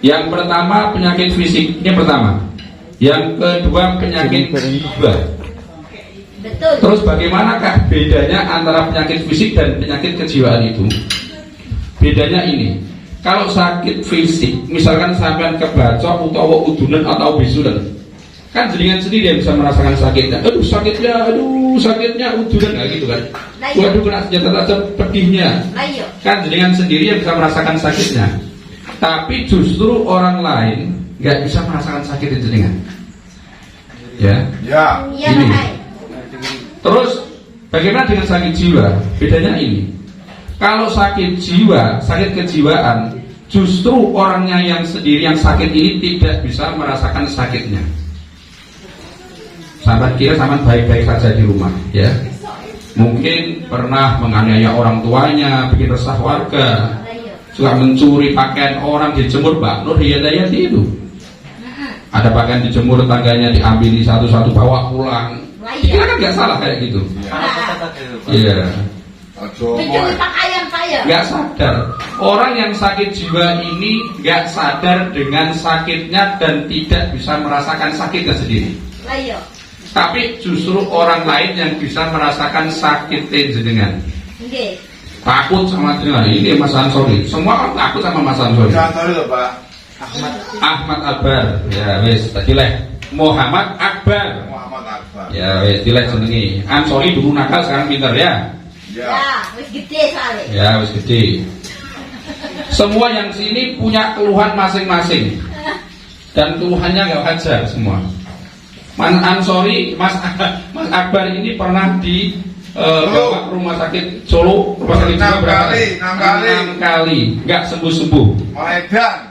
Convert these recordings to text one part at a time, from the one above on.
Yang pertama penyakit fisik, ini pertama. Yang kedua penyakit jiwa. Betul. Terus bagaimanakah bedanya antara penyakit fisik dan penyakit kejiwaan itu? Bedanya ini, kalau sakit fisik, misalkan sampean kebacok utawa udunan atau bisulan, kan jenengan sendiri yang bisa merasakan sakitnya. Aduh sakitnya udunan, nah gitu kan. Waduh kena senjata tajam pedihnya. Kan jenengan sendiri yang bisa merasakan sakitnya. Tapi justru orang lain nggak bisa merasakan sakitnya jenengan. Ya. Ini. Terus bagaimana dengan sakit jiwa? Bedanya ini. Kalau sakit jiwa, sakit kejiwaan, justru orangnya yang sendiri yang sakit ini tidak bisa merasakan sakitnya. Sahabat kira sama baik-baik saja di rumah, ya. Mungkin pernah menganiaya orang tuanya, bikin resah warga, suka mencuri pakaian orang, dijemur, Mbak Nur Hidayati itu. Ada pakaian dijemur, tangganya diambil satu-satu bawa pulang. Kira kan nggak salah kayak gitu. Iya. Mencuri pakaian saya. Nggak sadar. Orang yang sakit jiwa ini nggak sadar dengan sakitnya dan tidak bisa merasakan sakitnya sendiri. Tapi justru orang lain yang bisa merasakan sakitnya jenengan. Takut sama jenengan. Ini Mas Ansori. Semua orang takut sama Mas Ansori. Ahmad Akbar. Ya wes, tadi leh. Muhammad Akbar. Ya wes, dileh jenengi. Ansori dulu nakal, sekarang pintar ya. Ya, wis gede soalnya. Ya wis gede. Semua yang sini punya keluhan masing-masing. Dan keluhannya nggak wajar semua. Mas Ansori, Mas Akbar ini pernah di bawa rumah sakit Solo, rumah sakit Solo berapa kali? 6 kali, nggak sembuh-sembuh.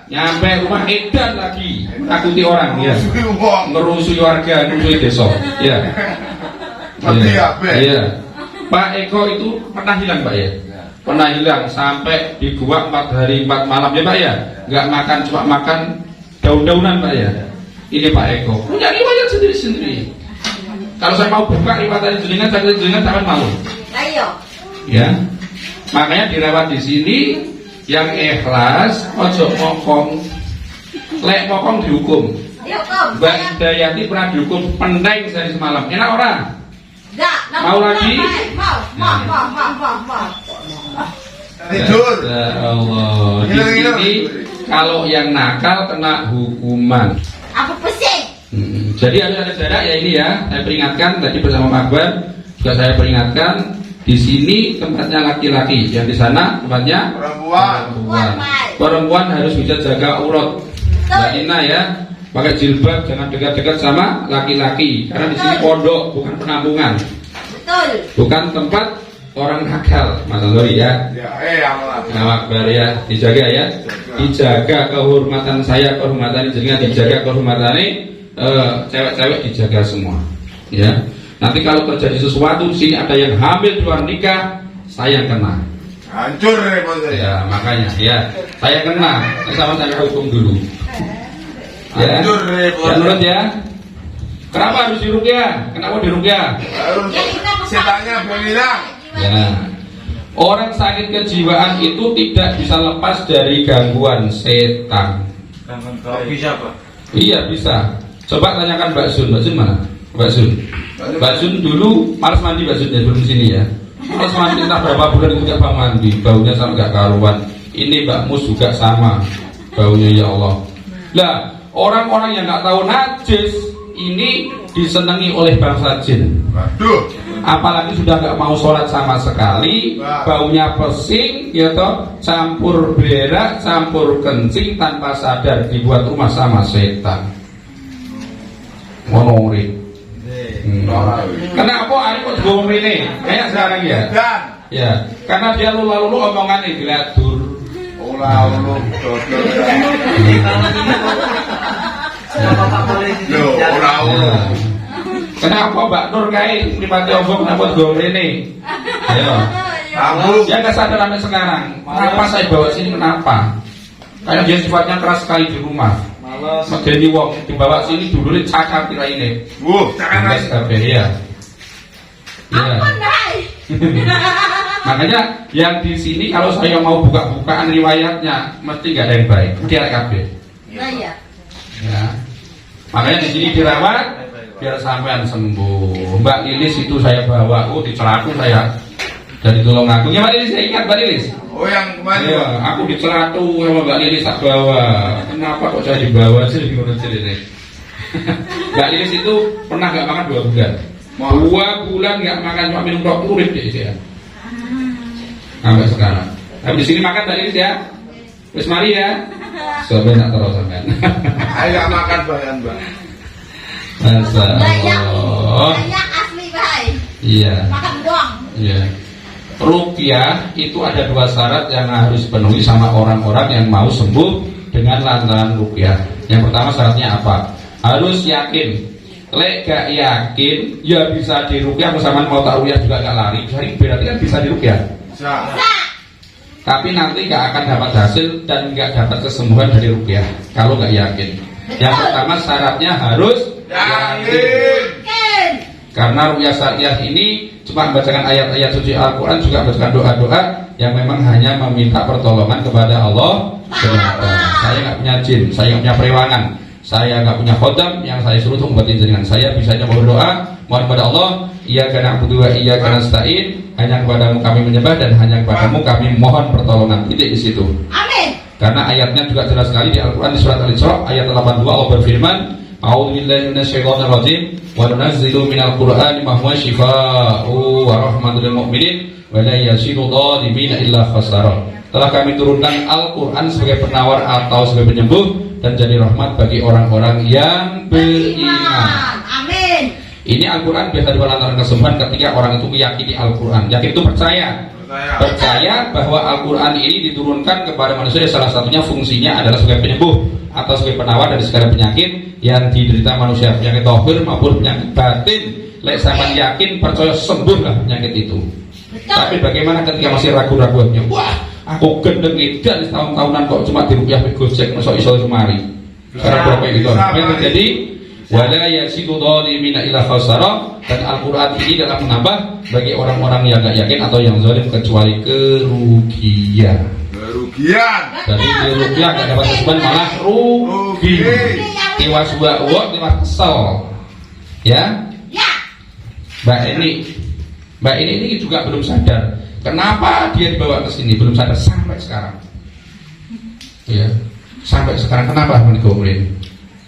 Nyampe rumah edan lagi, takuti orang ya, ngerusui warga, ngerusui desa. Ya. Iya. Pak Eko itu pernah hilang Pak ya? Pernah hilang sampai di gua 4 hari 4 malam ya Pak ya? Nggak makan, cuma makan daun-daunan Pak ya? Ini Pak Eko punya riwayat sendiri-sendiri. Kalau saya mau buka riwayat jenengan, jangan malu. Ayo. Ya, makanya dirawat di sini yang ikhlas, ojo mokong. Lek mokong dihukum. Mbak Dayati pernah dihukum pendeng sehari semalam. Enak orang? Enggak. Mau lagi? Mau. Tidur. Ya Allah. Di sini kalau yang nakal kena hukuman. Aku pusing. Jadi ada jarak ya ini ya. Saya peringatkan tadi bersama Pak Akbar juga saya peringatkan di sini tempatnya laki-laki, yang di sana tempatnya perempuan harus bisa jaga aurat. Mbak Ina ya, pakai jilbab, jangan dekat-dekat sama laki-laki karena di sini pondok bukan penampungan. Betul. Bukan tempat orang nakal, Mas Ansori ya. Pak Akbar ya, dijaga ya. Dijaga kehormatan saya, kehormatan jenengan, dijaga kehormatan cewek-cewek dijaga semua. Ya. Nanti kalau terjadi sesuatu di sini ada yang hamil di luar nikah, saya yang kena. Hancur repot saya. Ya, makanya ya, saya kena. Sama saya hukum dulu. Ya. Hancur repot. Ya, menurut ya. Kenapa harus diruqyah? Kenapa diruqyah? Harus setannya berhilang. Ya. Orang sakit kejiwaan itu tidak bisa lepas dari gangguan setan. Bisa Pak? Iya bisa. Coba tanyakan Mbak Sun mana? Mbak Sun dulu malas mandi Mbak Sun ya sebelum sini ya. Malas mandi entah berapa bulan itu gak mandi, baunya sama gak karuan. Ini Mbak Mus juga sama baunya ya Allah. Lah orang-orang yang gak tahu najis ini disenangi oleh bangsa jin. Waduh. Apalagi sudah gak mau sholat sama sekali, baunya pesing, ya toh, campur berak, campur kencing tanpa sadar dibuat rumah sama setan. Monori. Kenapa aku kok ngomong ini? Kayak sekarang ya. Ya, karena dia lulu omongan ini dilatur. Lulu dodol. Kenapa Mbak Nur kayak mripate omong kenapa ngomong ini? Ayo. Dia nggak sadar sampai sekarang. Kenapa saya bawa sini? Kenapa? Karena dia sifatnya keras sekali di rumah. Medeni wong dibawa sini dulu cakar kira ini. Cakar ya. Makanya yang di sini kalau saya mau buka-bukaan riwayatnya mesti nggak ada yang baik. Dia kabeh. Lah iya. Ya. Makanya di sini dirawat biar sampean sembuh. Mbak Lilis itu saya bawa, dicelaku saya dari Tulungagung. Ya Mbak Lilis, saya ingat Mbak Lilis. Oh yang kemarin. Iya, aku dicelatu sama Mbak Lilis tak bawa. Kenapa kok saya dibawa sih di ini? Mbak Lilis itu pernah nggak makan 2 bulan. 2 bulan nggak makan, cuma minum tok urip deh saya. Sampai sekarang. Tapi di sini makan Mbak Lilis ya. Wis mari ya. Soalnya nak terus sampean. Ayo nggak makan bayan Mbak. Layak. Oh, Layak asli baik. iya. Makan doang. Iya. Ruqyah itu ada 2 syarat yang harus dipenuhi sama orang-orang yang mau sembuh dengan lantaran ruqyah. Yang pertama syaratnya apa? Harus yakin. Lek gak yakin, ya bisa diruqyah, sama mau tak ruqyah juga gak lari. Berarti kan bisa diruqyah. Bisa. Tapi nanti gak akan dapat hasil dan gak dapat kesembuhan dari ruqyah kalau gak yakin. Yang pertama syaratnya harus yakin. Ken. Karena ruqyah syariah ini cuma membacakan ayat-ayat suci Al-Quran, juga membacakan doa-doa yang memang hanya meminta pertolongan kepada Allah semata. Saya nggak punya jin, saya nggak punya perewangan, saya nggak punya khodam yang saya suruh untuk membuat jenengan. Saya bisanya berdoa, mohon kepada Allah, iyyaka na'budu wa iyyaka nasta'in, hanya kepadamu kami menyembah dan hanya kepadamu kami mohon pertolongan. Titik di situ. Amin. Karena ayatnya juga jelas sekali di Al-Quran di surat Al-Isra ayat 82 Allah berfirman, a'udzubillahi minasyaitonirrajim wa nunazzilu minal qur'ani ma huwa syifaa'un wa rahmatul lil mu'minin wa la yazidu dhalimina illa khasara. Telah kami turunkan Al-Quran sebagai penawar atau sebagai penyembuh dan jadi rahmat bagi orang-orang yang beriman. Amin. Ini Al-Quran biasa dilantarkan kesembuhan ketika orang itu meyakini Al-Quran. Yakin itu percaya. Percaya bahwa Al-Quran ini diturunkan kepada manusia, salah satunya fungsinya adalah sebagai penyembuh atau sebagai penawar dari segala penyakit yang diderita manusia, penyakit zahir maupun penyakit batin. Lek sampean yakin percaya sembuhlah penyakit itu. Betul. Tapi bagaimana ketika masih ragu-ragu? Wah, aku gendeng edan tahun-tahunan kok cuma diruqyah mek Gojek mosok iso semari. Sekarang berapa gitu? Apa yang terjadi? Wala yasidu dhalimina illa khasara. Dan Al-Quran ini dalam menambah bagi orang-orang yang gak yakin atau yang zalim kecuali kerugian. Kerugian. Jadi kerugian gak dapat kesembuhan malah rugi. Tiwas wa tiwas kesel. Ya, Ya. Mbak ini juga belum sadar. Kenapa dia dibawa ke sini? Belum sadar sampai sekarang. Ya, sampai sekarang kenapa menikah ini?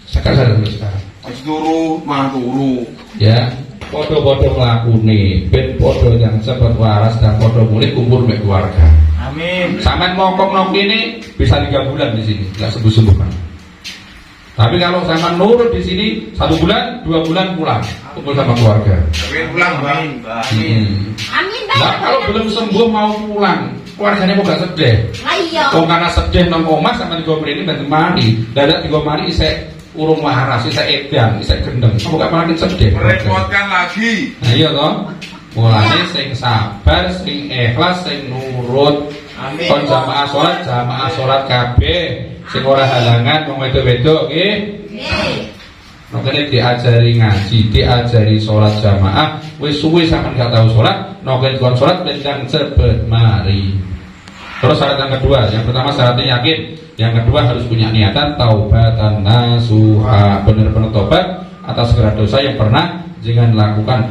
Sekarang sampai sekarang. Turu, mah turu. Ya, podo-podo ngelakune, ben podo yang cepet waras dan podo mulai kumpul mek keluarga. Amin. Sampai mokok nok ini bisa 3 bulan di sini, nggak sembuh kan. Tapi kalau sama nurut di sini 1 bulan, 2 bulan pulang, kumpul sama keluarga. Amin pulang Bang. Amin baik. Nah kalau belum sembuh mau pulang, keluarganya kok gak sedih. Lah iya. Kok karena sedih nang omah sama digo mrene dan mari, dadak digo mari isek urung waras, isek edan, isek gendeng. Kok gak makin sedih. Merepotkan lagi. Nah iya toh. Mulane sing sabar, sing ikhlas, sing nurut. Amin. Kon jamaah salat kabeh. Sing ora halangan wong wedok-wedok nggih. Nggih. Nokene diajari ngaji, diajari sholat jamaah. Wis suwe sampean gak tahu sholat, nokene kon sholat pendang cepet mari. Terus syarat yang kedua, yang pertama syaratnya yakin, yang kedua harus punya niatan taubatan nasuha, benar-benar tobat atas segala dosa yang pernah jangan lakukan.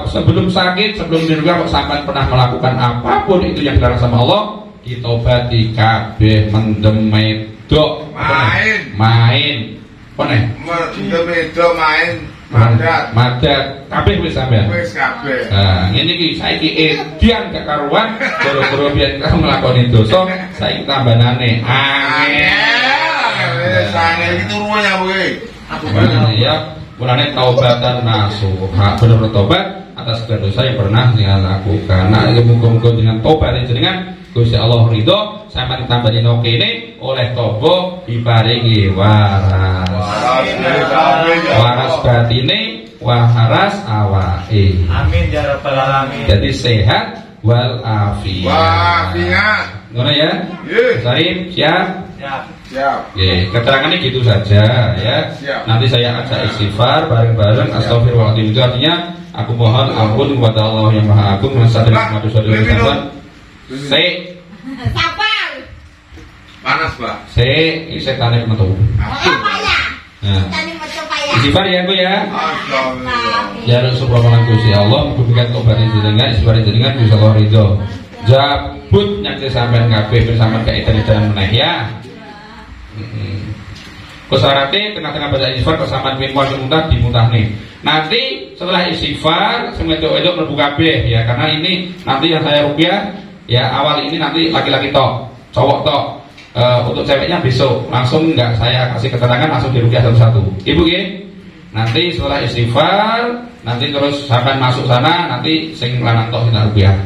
Sebelum sakit, sebelum diruqyah kok sampean pernah melakukan apapun itu yang dilarang sama Allah, ditobati kabeh mendem medok main Pone? Medok main Madat kabeh wis sampean. Wis kabeh. Nah, ngene iki saiki edian gak karuan, gara-gara biyen kamu nglakoni dosa, saiki tambanane angel. Sange iki turunnya kowe. Ya, mulane taubatan nasuha, bener tobat atas segala dosa yang pernah dengan lakukan. Nah, muga-muga dengan tobat jenengan Gusti Allah ridho sampeyan tambani no kene oleh tobo diparingi waras. Waras batine, waras awake. Amin ya rabbal alamin. Jadi sehat wal afiat. Wafiat. Ngono ya? Nggih. Salim, siap? Siap. Oke, keterangannya gitu saja ya. Siap. Nanti saya ajak istighfar bareng-bareng. Astagfirullahaladzim, itu artinya aku mohon ampun kepada Allah yang Maha Agung, Maha Sadar, Maha Dosa dan Kesalahan. Sabar. Panas, Pak. Ini setane metu. Apa ya? Nah, Tadi mau coba ya. istighfar ya Bu ya. Astagfirullah. Ya Rasulullah mangan Gusti Allah memberikan tobat jenengan, istighfar jenengan Gusti Allah ridho. Jabut nyakit sampean kabeh bersama keedan-edan meneh ya. Kusarate tengah-tengah baca istighfar kok sampean pin muntah dimuntahne. Nanti setelah istighfar semedok-edok mlebu kabeh ya, karena ini nanti yang saya rupiah ya awal ini nanti laki-laki tok, cowok tok. Untuk ceweknya besok langsung nggak saya kasih keterangan, langsung dirupiah satu-satu. Ibu ya. Nanti setelah istighfar, nanti terus sampai masuk sana, nanti sing lanang tok sing rupiah.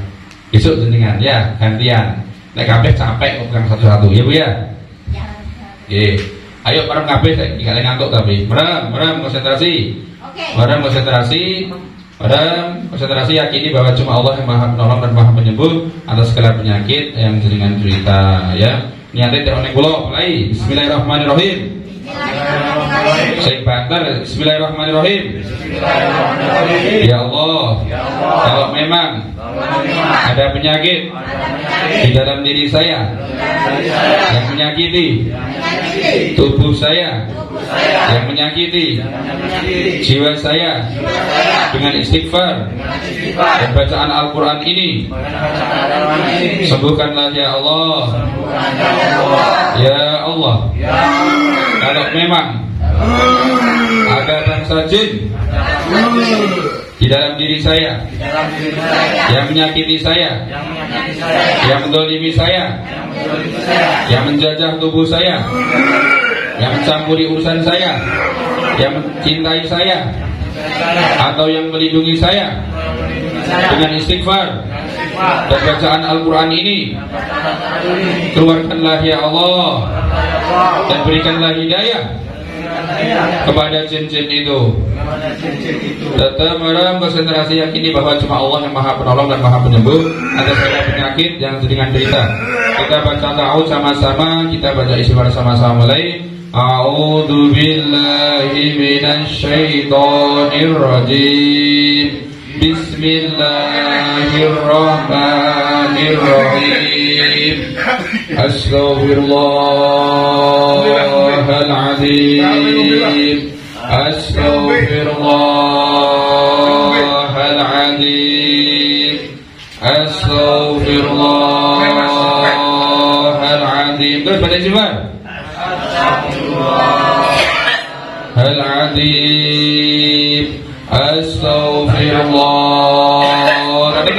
Besok jenengan ya gantian. Nek kabeh capek pegang satu-satu ya Bu ya. Nggih. Ayo merem kabeh saya nggak ngantuk tapi. Merem konsentrasi. Oke. Merem konsentrasi yakini bahwa cuma Allah yang Maha Penolong dan Maha Penyembuh atas segala penyakit yang jenengan derita ya. Niate teone kula mulai. Bismillahirrahmanirrahim. Sing banter Bismillahirrahmanirrahim. Ya Allah, kalau memang ada penyakit di dalam diri saya yang menyakiti tubuh saya, yang menyakiti jiwa saya, dengan istighfar dan bacaan Al-Quran ini, sembuhkanlah ya Allah. Ya Allah, kalau memang ada bangsa jin di dalam diri saya yang menyakiti saya, yang mendolimi saya, yang menjajah tubuh saya, yang mencampuri urusan saya, yang mencintai saya, atau yang melindungi saya, dengan istighfar dan bacaan Al-Quran ini, keluarkanlah ya Allah dan berikanlah hidayah kepada jin-jin itu. Tetap merem konsentrasi yakini bahwa cuma Allah yang Maha Penolong dan Maha Penyembuh atas segala penyakit yang dengan derita. Kita baca ta'awudz sama-sama, kita baca istighfar sama-sama mulai. A'udzu billahi minasyaitonir rajim. Bismillahirrahmanirrahim. Astaghfirullahaladzim. Astaghfirullahaladzim. Astaghfirullahaladzim. Terus baca istighfar. Astaghfirullahaladzim. Astaghfirullah. Tadi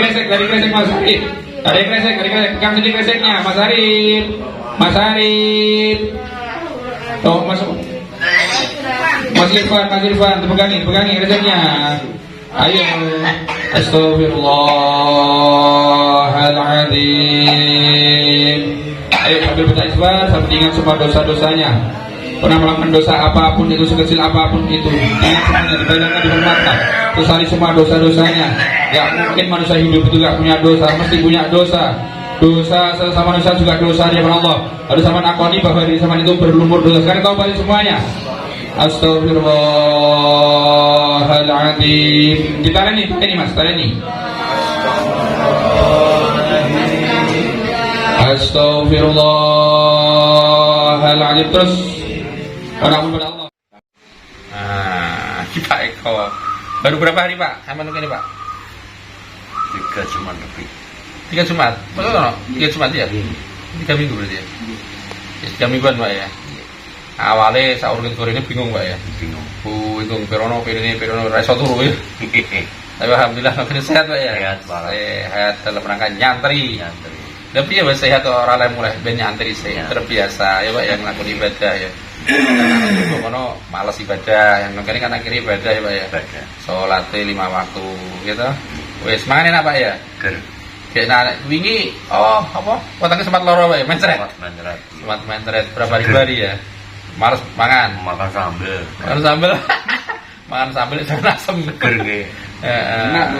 kresek Mas Arif. Tadi kresek, pegang sini kreseknya Mas Arif. Mas Arif. Oh, masuk. Mas Irfan, pegangin kreseknya. Ayo. Astaghfirullahaladzim. Ayo sambil baca istighfar, sambil ingat semua dosa-dosanya. Pernah melakukan dosa apapun itu, sekecil apapun itu, ingat semuanya, dibayangkan, dihormatkan, sesali semua dosa-dosanya. Gak mungkin manusia hidup itu gak punya dosa, mesti punya dosa. Dosa sesama manusia juga dosa di hadapan Allah. Harus sama nakoni bahwa diri sama itu berlumur dosa. Sekarang tahu balik semuanya. Astaghfirullahaladzim. Kita ini Mas, ini. Astaghfirullahaladzim. Terus ampun pada Allah. Nah, Pak Eko. Baru berapa hari Pak? Aman ini Pak? 3 Jumat lebih. 3 Jumat? Betul no? 3 Jumat ya? 3 minggu berarti ya? 3 mingguan Pak ya? Awalnya sahur sore ini bingung Pak ya? Bingung. Bingung, perono, reso turu ya? Tapi alhamdulillah makin sehat Pak ya? Sehat Pak. Sehat dalam rangka nyantri. Tapi ya sehat orang lain mulai nyantri sehat. Terbiasa ya Pak yang ngelakuin ibadah ya. Itu kono malas ibadah, yang mungkin kan akhirnya ibadah ya Pak ya. Ibadah. Sholat 5 waktu gitu. Wes mangan enak Pak ya. Ger. Kayak wingi apa? Potongnya sempat loro Pak ya, mencret. Sempat mencret berapa hari ya. Males makan. Makan sambel. Makan sambel itu asem Ger nggih. Enak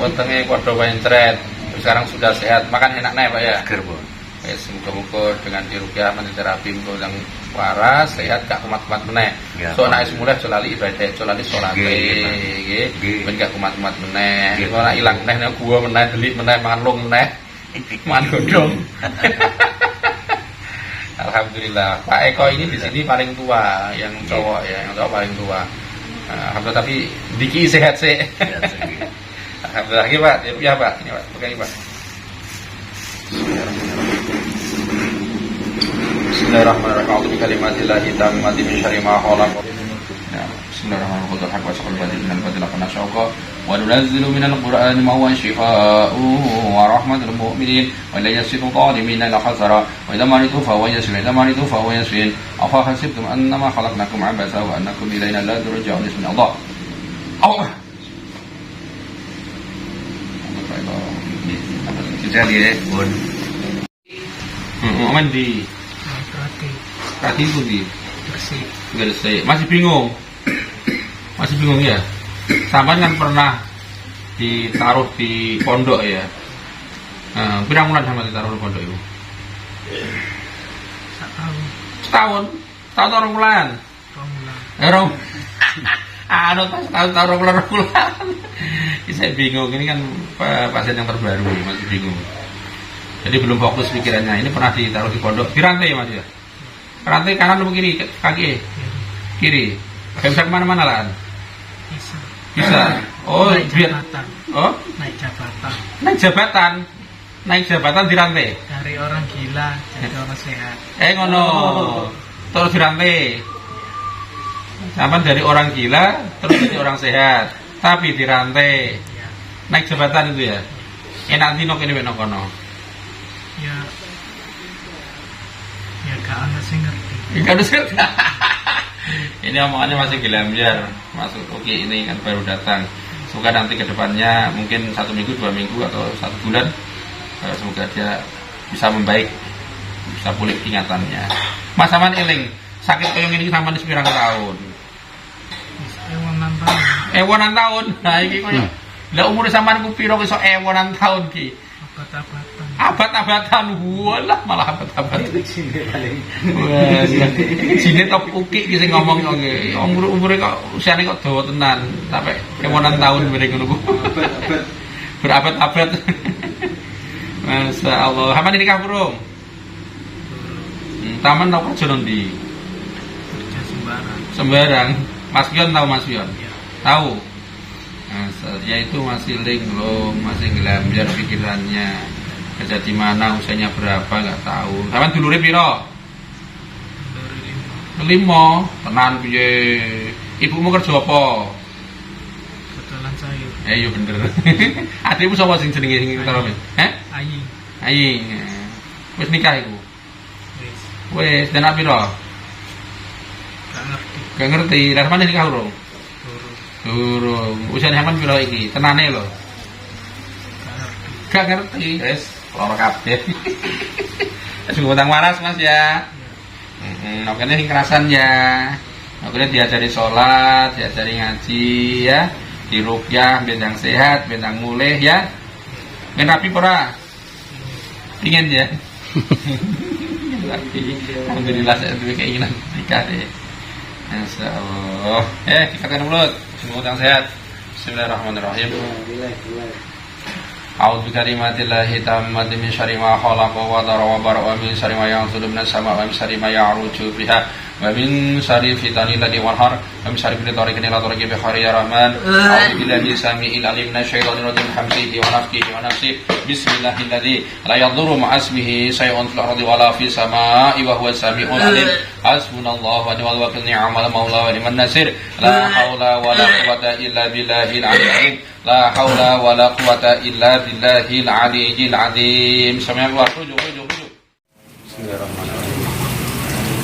potongnya padha mencret. Sekarang sudah sehat, makan enak nih Pak ya. Ger, Bu. Semoga dengan dirupiah menterapi yang waras sehat gak kumat-kumat meneh. Ya, So nek mulai lali ibadah, lali salat nggih. Ben gak kumat-kumat meneh. Ora ilang meneh nek gua meneh delik meneh mangan lung meneh. Mangan godhong. Alhamdulillah. Pak Eko ini di sini paling tua, yang cowok ya, yang cowok paling tua. Alhamdulillah, tapi Diki sehat sih. Alhamdulillah, ini Pak, ya Pak, ini Pak, pegang Pak. Bismillahirrahmanirrahim. A'udzu bikalimatillahi tammati min syarri ma khalaq. Bismillahirrahmanirrahim. Haqqa saqal batil minal batil kana syauqa wa nunazzilu minal qur'ani ma huwa shifaa'un wa rahmatul mu'minin wa la yasidu dhalimina la khasara wa idza maritu fa huwa yashfi idza maritu fa huwa yashfi afa hasibtum annama khalaqnakum 'abasa wa annakum ilayna la turja'un bismillah. Allah. Jadi ya, Bun. Mandi. Tadi itu di Gresik. Masih bingung ya. Sampai kan pernah ditaruh di pondok ya. Pirang bulan sama ditaruh di pondok itu? Setahun. Tahun bulan. Taruh bulan. Saya bingung, ini kan pasien yang terbaru, masih bingung. Jadi belum fokus pikirannya. Ini pernah ditaruh di pondok, di rantai ya Mas ya? Rantai kanan atau kiri? Kaki? Kiri. Gak bisa kemana-mana lah. Bisa. Oh, biar. Oh? Naik jabatan di rantai. Dari orang gila jadi orang sehat. Ngono. Terus di rantai. Sama dari orang gila terus jadi orang sehat. Tapi di rantai. Naik jabatan itu ya. Enak dino kene mek kono. Ya gak ada sih ngerti. Gak ada sih. Ini omongannya masih Gilambiar. Masuk oke, ini kan baru datang. Semoga nanti ke depannya mungkin 1 minggu, 2 minggu atau 1 bulan, semoga dia bisa membaik, bisa pulih ingatannya. Mas Saman eling sakit koyo ngene iki sampean wis pirang tahun? Ewonan tahun. Nah iki koyo lah umur sampean ku piro iso ewonan tahun ki? Abad-abatan. Walah malah abad-abad. Wah, sine top uki ki sing ngomong nggih. Umure kok usiane kok dawa tenan, sampai ewonan tahun bareng ngono ku. Berabad-abad. Masyaallah. Sampeyan nikah burung? Taman tau kerja ndi? Kerja sembarang. Mas Yon tahu Mas Yon? Tahu. Nah, yaitu masih linglung, masih Gilambiar pikirannya. Kerja di mana, usianya berapa nggak tahu. Sampeyan dulure piro? 5. Tenan piye? Ibumu kerja apa? Betulan sayur. Iya bener. Adikmu sapa sing jenenge sing karo? Ayi. Wis nikah iku? Wis, dan piro? Gak ngerti. Lah sampeyan nikah urung? Durung. Usiane sampeyan piro iki? Tenane lho. Gak ngerti. Wis, lara kabeh. Wis ngutang waras Mas ya. Makanya sing kerasan ya. Makanya diajari sholat, diajari ngaji ya. Diruqyah bentang sehat, bentang mulih ya. Ben rapi ora? Pingin ya. Alhamdulillah saya punya keinginan nikah deh. Insyaallah. Dikatakan mulut. Semoga sehat. Bismillahirrahmanirrahim. A'udzu bikalimatillahi tammati min syarri ma khalaqa wa dara wa bara wa min syarri ma yanzulu minas sama'i wa min syarri ma ya'ruju fiha wa min syarri fitanil ladzi walhar wa min syarri kulli tariqin ila tariqi bi khairi ya rahman. A'udzu billahi samii'il 'alim minasy syaithanir rajim hamzihi wa nafthihi wa nafsihi. Bismillahilladzi la yadurru ma'asmihi syai'un fil ardi wa la fis sama'i wa huwas samii'ul 'alim. Hasbunallahu wa ni'mal wakeel ni'mal maula wa ni'man nasir. La haula wa la quwwata illa billahil 'aliyyil 'azim. La haula wa la quwwata illa billahil 'aliyyil 'azim. Sami'allahu Bismillahirrahmanirrahim.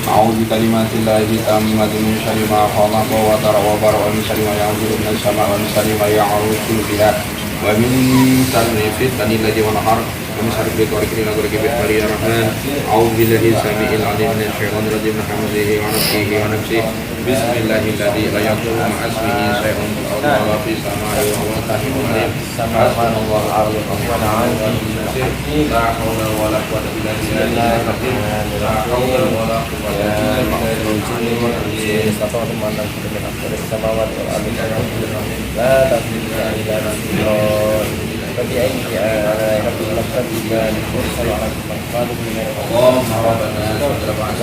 A'udzu bikalimatillahi tammati min syarri ma khalaqa wa dara wa bara wa min syarri ma yanzilu minas sama'i wa min syarri ma ya'ruju fiha wa min syarri fitanil ladzi walhar wa min syarri tariqin ila tariqi bi khairi ya rahman. A'udzu billahi samii'il 'alim minasy syaithanir rajim min hamzihi wa nafthihi wa nafsihi. Bismillahilladzi la yadurru ma'asmihi syai'un fil ardi wa la fis sama'i wa huwas samii'ul 'alim. Hasbunallahu wa ni'mal wakeel. La haula wa la quwwata illa billahil 'aliyyil 'azim. La haula wa la quwwata illa billahil 'aliyyil 'azim. فبأي آلاء ربكما تكذبان يرسل عليكم أطفال من اللهم ربنا سبحانك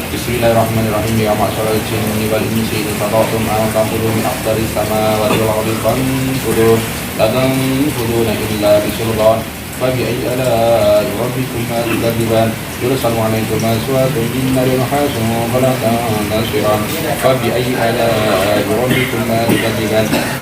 Bismillahirrahmanirrahim. Ya ma'syaral jinni wal insi in tadawtum an tanfudu min aqdari samawati wal ardi fanfudu la tanfuduna illa bisultan فبأي آلاء ربكما تكذبان يرسل عليكما أصوات من نار نحاس فلا تنتصران فبأي آلاء ربكما تكذبان